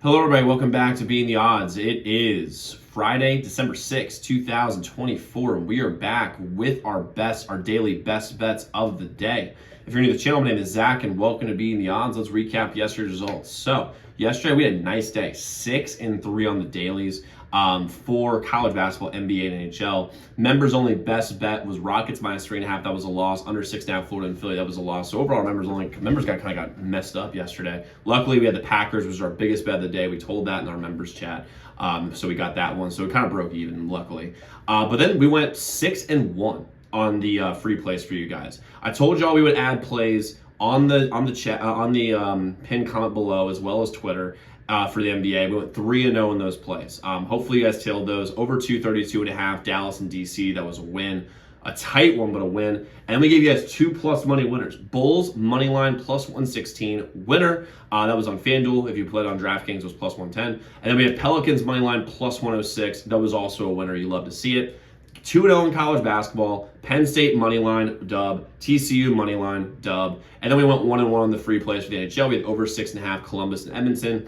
Hello, everybody. Welcome back to Beating the Odds. It is Friday, December 6th, 2024, and we are back with our daily best bets of the day. If you're new to the channel, my name is Zach, and welcome to Beating the Odds. Let's recap yesterday's results. So, yesterday we had a nice day, 6-3 on the dailies. For college basketball, NBA, and NHL. Members only best bet was Rockets minus 3.5. That was a loss. Under 6.5, Florida and Philly. That was a loss. So overall, members got messed up yesterday. Luckily, we had the Packers, which was our biggest bet of the day. We told that in our members chat. So we got that one. So it kind of broke even, luckily. But then we went 6-1 on the free plays for you guys. I told y'all we would add plays on the chat on the pinned comment below, as well as Twitter. For the NBA, we went 3-0 in those plays. Hopefully you guys tailed those. Over 232.5, Dallas and DC. That was a win. A tight one, but a win. And we gave you guys 2+ money winners. Bulls money line plus 116 winner. That was on FanDuel. If you played on DraftKings, it was plus 110. And then we had Pelicans money line plus 106. That was also a winner. You love to see it. 2-0 in college basketball, Penn State money line dub, TCU money line dub, and then we went 1-1 on the free plays for the NHL. We had over 6.5 Columbus and Edmonton,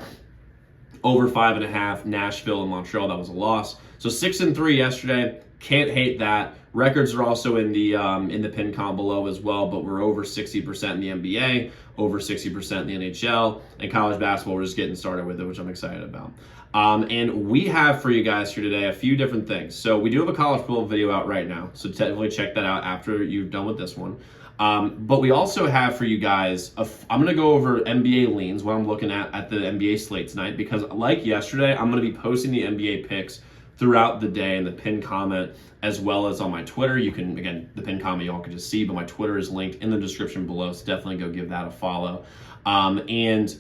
over 5.5 Nashville and Montreal. That was a loss. So 6-3 yesterday. Can't hate that. Records are also in the pin comp below as well, but we're over 60% in the NBA, over 60% in the NHL, and college basketball, we're just getting started with it, which I'm excited about. And we have for you guys here today a few different things. So we do have a college football video out right now, so definitely check that out after you've done with this one. But we also have for you guys, I'm going to go over NBA leans, what I'm looking at the NBA slate tonight, because like yesterday, I'm going to be posting the NBA picks throughout the day in the pinned comment, as well as on my Twitter. You can, again, the pinned comment y'all can just see, but my Twitter is linked in the description below, so definitely go give that a follow. And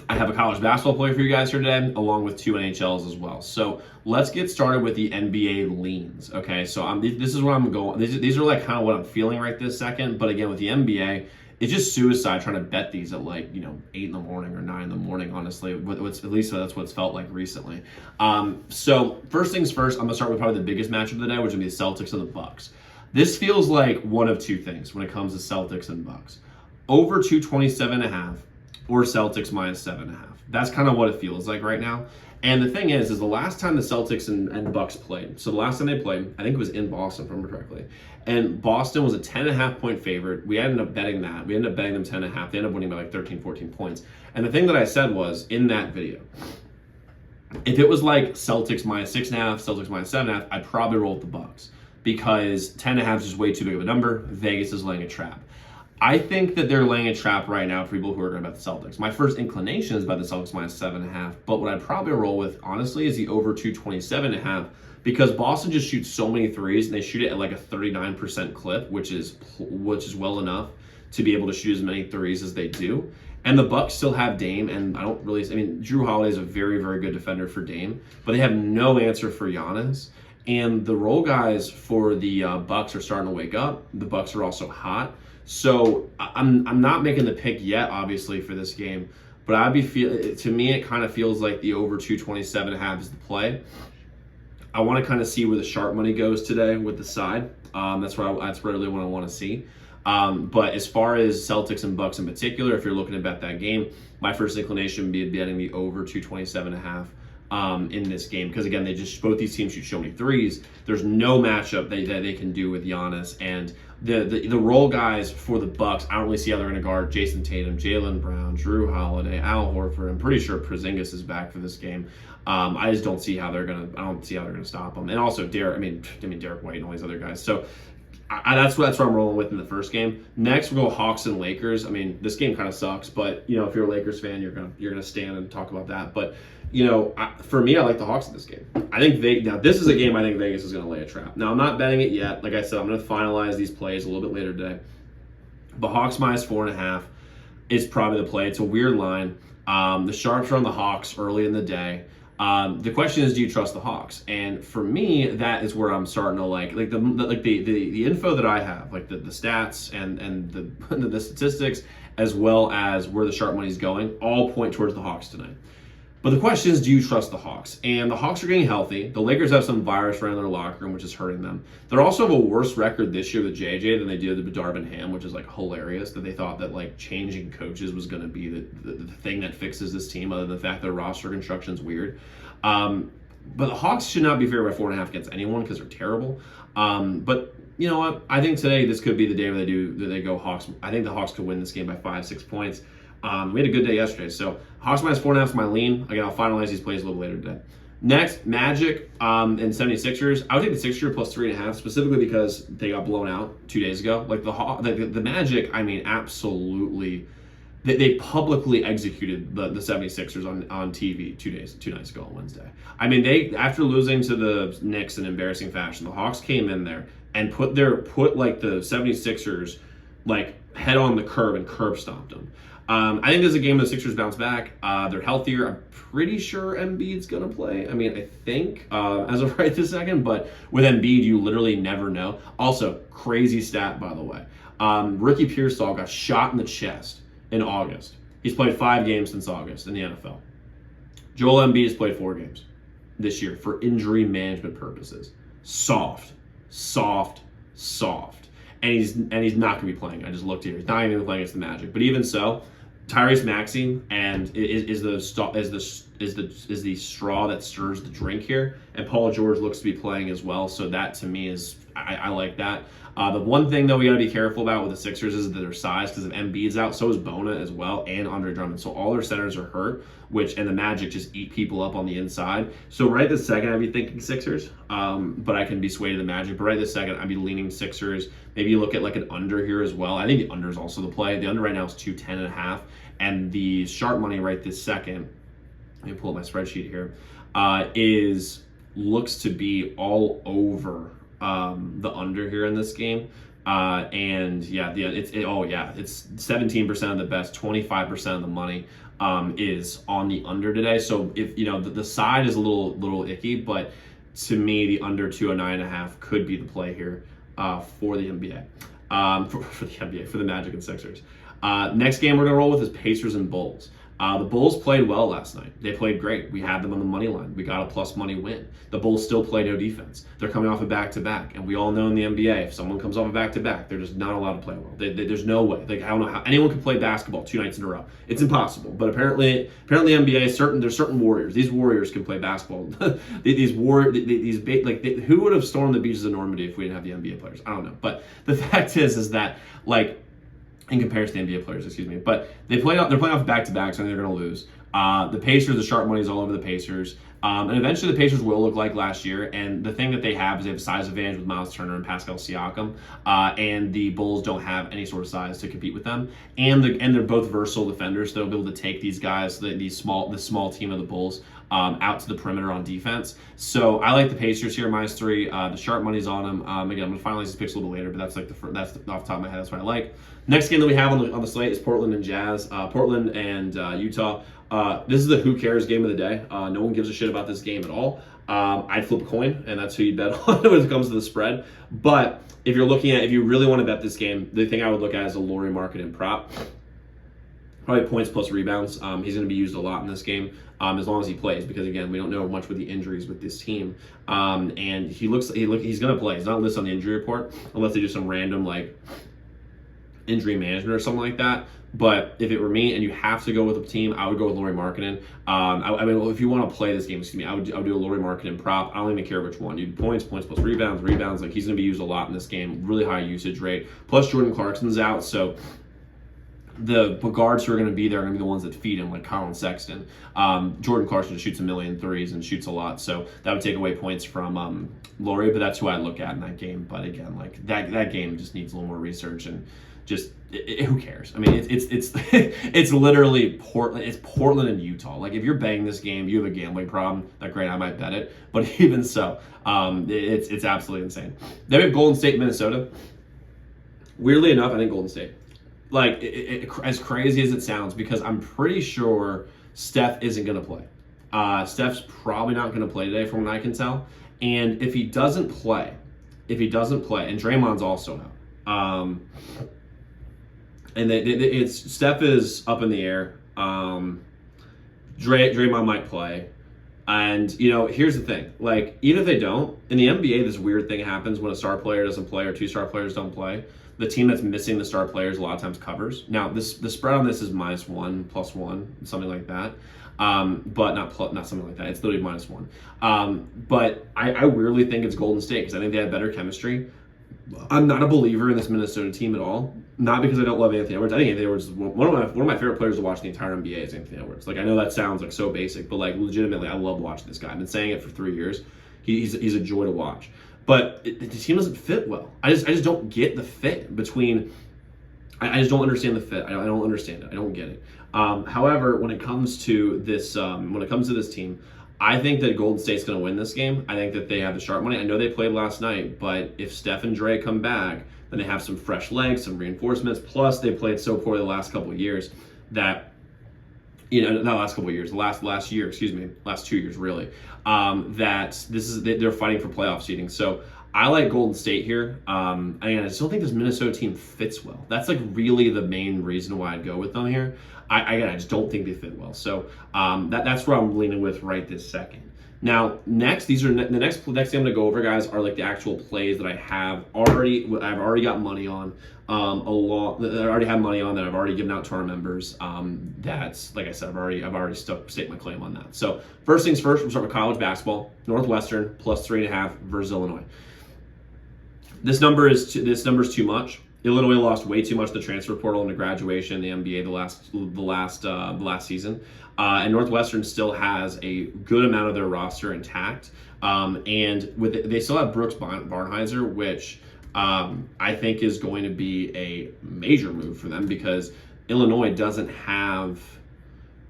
I have a college basketball play for you guys here today, along with 2 NHLs as well. So let's get started with the NBA leans. Okay, so this is where I'm going. These are like kind of what I'm feeling right this second. But again, with the NBA, it's just suicide trying to bet these at 8 in the morning or 9 in the morning, honestly. At least that's what it's felt like recently. So first things first, I'm going to start with probably the biggest matchup of the day, which would be the Celtics and the Bucks. This feels like one of two things when it comes to Celtics and Bucks. Over 227.5 or Celtics minus 7.5. That's kind of what it feels like right now. And the thing is the last time the Celtics and Bucks played, so the last time they played, I think it was in Boston, if I remember correctly, and Boston was a 10.5 point favorite. We ended up betting that. We ended up betting them 10.5. They ended up winning by 13, 14 points. And the thing that I said was, in that video, if it was like Celtics minus 6.5, Celtics minus 7.5, I'd probably roll with the Bucks, because 10.5 is just way too big of a number. Vegas is laying a trap. I think that they're laying a trap right now for people who are going to bet the Celtics. My first inclination is about the Celtics minus 7.5, but what I'd probably roll with, honestly, is the over 227.5, because Boston just shoots so many threes, and they shoot it at like a 39% clip, which is well enough to be able to shoot as many threes as they do. And the Bucks still have Dame, and Drew Holiday is a very, very good defender for Dame, but they have no answer for Giannis. And the role guys for the Bucks are starting to wake up. The Bucks are also hot. So I'm not making the pick yet, obviously, for this game, but to me it kind of feels like the over 227.5 is the play. I want to kind of see where the sharp money goes today with the side. That's really what I want to see. But as far as Celtics and Bucks in particular, if you're looking to bet that game, my first inclination would be betting the over 227.5. In this game, because again, both these teams shoot so many threes. There's no matchup that they can do with Giannis, and the role guys for the Bucks, I don't really see how they're going to guard Jason Tatum, Jaylen Brown, Drew Holiday, Al Horford. I'm pretty sure Porzingis is back for this game. I just don't see how they're gonna stop them. And also Derek White and all these other guys. So that's what I'm rolling with in the first game. Next, we'll go Hawks and Lakers. This game kind of sucks, but if you're a Lakers fan, you're gonna stand and talk about that. But for me, I like the Hawks in this game. This is a game I think Vegas is gonna lay a trap. Now, I'm not betting it yet. Like I said, I'm gonna finalize these plays a little bit later today. But Hawks minus 4.5 is probably the play. It's a weird line. The sharps are on the Hawks early in the day. The question is, do you trust the Hawks? And for me, that is where I'm starting to like the info that I have, like the stats and the statistics, as well as where the sharp money is going, all point towards the Hawks tonight. But the question is, do you trust the Hawks? And the Hawks are getting healthy. The Lakers have some virus around their locker room, which is hurting them. They also have a worse record this year with JJ than they did with Darvin Ham, which is like hilarious that they thought that like changing coaches was going to be the thing that fixes this team, other than the fact that roster construction is weird. But the Hawks should not be favored by 4.5 against anyone because they're terrible. But you know what? I think today this could be the day where they go Hawks. I think the Hawks could win this game by 5-6 points. We had a good day yesterday, so Hawks minus 4.5 is my lean. Again, I'll finalize these plays a little later today. Next, Magic and 76ers. I would take the Sixers plus 3.5, specifically because they got blown out 2 days ago. Like the Magic, I mean, absolutely. They publicly executed the 76ers on TV 2 nights ago on Wednesday. I mean, they, after losing to the Knicks in embarrassing fashion, the Hawks came in there and put like the 76ers like head on the curb and curb stomped them. I think there's a game where the Sixers bounce back. They're healthier. I'm pretty sure Embiid's going to play. I mean, I think as of right this second, but with Embiid, you literally never know. Also, crazy stat, by the way. Ricky Pearsall got shot in the chest in August. He's played 5 games since August in the NFL. Joel Embiid has played 4 games this year for injury management purposes. Soft. And he's not going to be playing. I just looked here. He's not even playing against the Magic. But even so, Tyrese Maxey is the straw that stirs the drink here, and Paul George looks to be playing as well. So that to me is I like that. The one thing though we got to be careful about with the Sixers is their size, because if Embiid's out, so is Bona as well, and Andre Drummond. So all their centers are hurt, and the Magic just eat people up on the inside. So right this second, I'd be thinking Sixers, but I can be swayed to the Magic. But right this second, I'd be leaning Sixers. Maybe you look at like an under here as well. I think the under is also the play. The under right now is 210.5, and the sharp money right this second. Let me pull up my spreadsheet here. Looks to be all over the under here in this game. And yeah, it's 17% of the best, 25% of the money is on the under today. So if you know the side is a little icky, but to me the under 209.5 could be the play here for the NBA, for the Magic and Sixers. Next game we're gonna roll with is Pacers and Bulls. The Bulls played well last night. They played great. We had them on the money line. We got a plus money win. The Bulls still play no defense. They're coming off a back-to-back, and we all know in the NBA, if someone comes off a back-to-back, they're just not allowed to play well. There's no way. Like I don't know how anyone can play basketball 2 nights in a row. It's impossible. But apparently NBA there's certain warriors. These warriors can play basketball. Who would have stormed the beaches of Normandy if we didn't have the NBA players? I don't know. But the fact is that like, in comparison to NBA players, but they're playing off back-to-backs, and they're going to lose. The Pacers, the sharp money is all over the Pacers. And eventually the Pacers will look like last year. And the thing that they have is they have a size advantage with Miles Turner and Pascal Siakam. And the Bulls don't have any sort of size to compete with them. And they're both versatile defenders. They'll be able to take these guys, the small team of the Bulls, out to the perimeter on defense. So I like the Pacers here, -3. The sharp money's on them. Again, I'm going to finalize these picks a little later, but that's off the top of my head. That's what I like. Next game that we have on the slate is Portland and Jazz. Portland and Utah. This is the who cares game of the day. No one gives a shit about this game at all. I'd flip a coin, and that's who you bet on when it comes to the spread. But if you really want to bet this game, the thing I would look at is a Lauri Markkanen prop. Probably points plus rebounds. He's going to be used a lot in this game, as long as he plays, because again, we don't know much with the injuries with this team. And he's going to play. He's not listed on the injury report unless they do some random like injury management or something like that. But if it were me and you have to go with a team, I would go with Lauri Markkanen. I mean, if you want to play this game, I would do a Lauri Markkanen prop. I don't even care which one. You do points plus rebounds. Like he's going to be used a lot in this game. Really high usage rate. Plus Jordan Clarkson's out, so the guards who are going to be there are going to be the ones that feed him, like Colin Sexton. Jordan Clarkson shoots a million threes and shoots a lot, so that would take away points from Lauri, but that's who I look at in that game. But again, like that game just needs a little more research, and just who cares? I mean, it's literally Portland. It's Portland and Utah. Like if you're betting this game, you have a gambling problem. That great, I might bet it, but even so, it's absolutely insane. Then we have Golden State, Minnesota. Weirdly enough, I think Golden State. Like, as crazy as it sounds, because I'm pretty sure Steph isn't going to play. Steph's probably not going to play today from what I can tell. And if he doesn't play, and Draymond's also out. Steph is up in the air. Draymond might play. And, you know, here's the thing. Like, even if they don't, in the NBA, this weird thing happens when a star player doesn't play or two star players don't play. The team that's missing the star players a lot of times covers. Now, the spread on this is -1, +1, something like that. But not something like that. It's literally -1. But I weirdly think it's Golden State because I think they have better chemistry. I'm not a believer in this Minnesota team at all. Not because I don't love Anthony Edwards. I think Anthony Edwards is one of my favorite players to watch in the entire NBA is Anthony Edwards. Like, I know that sounds like so basic, but like legitimately, I love watching this guy. I've been saying it for 3 years. He's a joy to watch. But the team doesn't fit well. I just don't get the fit between. I just don't understand the fit. I don't understand it. I don't get it. However, when it comes to this team, I think that Golden State's going to win this game. I think that they have the sharp money. I know they played last night, but if Steph and Dre come back, then they have some fresh legs, some reinforcements. Plus, they played so poorly the last couple of years that, you know, not last couple of years, last year, excuse me, last 2 years really, that they're fighting for playoff seeding. So I like Golden State here. I just don't think this Minnesota team fits well. That's like really the main reason why I'd go with them here. I just don't think they fit well. So that's where I'm leaning with right this second. Now, next, the next thing I'm going to go over, guys, are like the actual plays that I've already got money on. That I already have money on that I've already given out to our members. That's, like I said, I've already staked my claim on that. So first things first, we'll start with college basketball. Northwestern +3.5 versus Illinois. This number is too much. Illinois lost way too much to the transfer portal and the graduation in the NBA the last season, and Northwestern still has a good amount of their roster intact. And they still have Brooks Barnheiser, which I think is going to be a major move for them because Illinois doesn't have.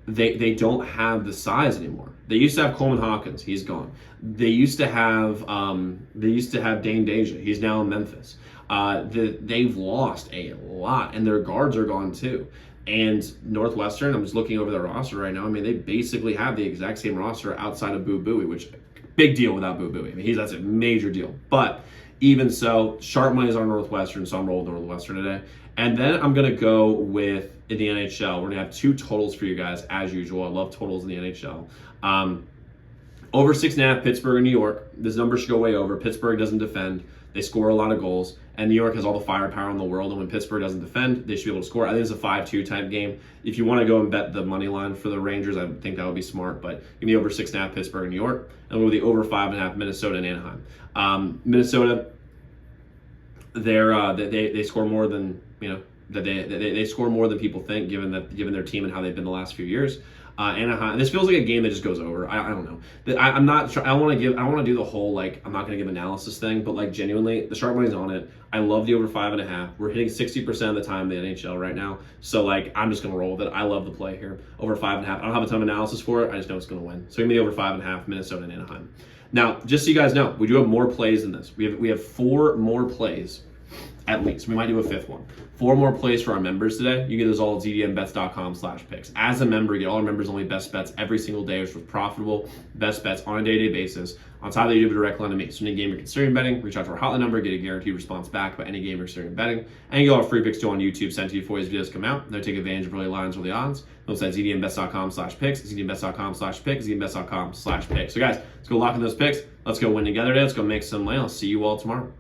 They don't have the size anymore. They used to have Coleman Hawkins. He's gone. They used to have Dane Deja. He's now in Memphis. They've lost a lot, and their guards are gone too. And Northwestern, I'm just looking over their roster right now. I mean, they basically have the exact same roster outside of Boo Buie, which big deal without Boo Buie. I mean, that's a major deal. But even so, sharp money is on Northwestern, so I'm rolling Northwestern today. And then I'm going to go with in the NHL. We're going to have two totals for you guys, as usual. I love totals in the NHL. Over 6.5, Pittsburgh and New York. This number should go way over. Pittsburgh doesn't defend. They score a lot of goals. And New York has all the firepower in the world. And when Pittsburgh doesn't defend, they should be able to score. I think it's a 5-2 type game. If you want to go and bet the money line for the Rangers, I think that would be smart. But give me over 6.5, Pittsburgh and New York. And we'll go with the over 5.5, Minnesota and Anaheim. Minnesota, they score more than, you know, that they score more than people think, given their team and how they've been the last few years. Anaheim. This feels like a game that just goes over. I don't know. I'm not sure. I want to do the whole like I'm not going to give analysis thing, but like genuinely, the sharp money's on it. I love the over 5.5. We're hitting 60% of the time in the NHL right now, so like I'm just going to roll with it. I love the play here. Over 5.5. I don't have a ton of analysis for it. I just know it's going to win. So give me the over 5.5. Minnesota and Anaheim. Now, just so you guys know, we do have more plays than this. We have 4 more plays. At least. We might do a 5th one. 4 more plays for our members today. You get those all at zdmbets.com/picks. As a member, you get all our members only best bets every single day, which was profitable best bets on a day-to-day basis. On top of that, you do a direct line to me. So any game you're considering betting, reach out to our hotline number, get a guaranteed response back about any game you're considering betting. And you get all our free picks too on YouTube sent to you before these videos come out. They'll take advantage of early lines, early odds. Those at zdmbets.com/picks, zdmbets.com/picks, zdmbets.com/picks. So guys, let's go lock in those picks. Let's go win together today. Let's go make some money. I'll see you all tomorrow.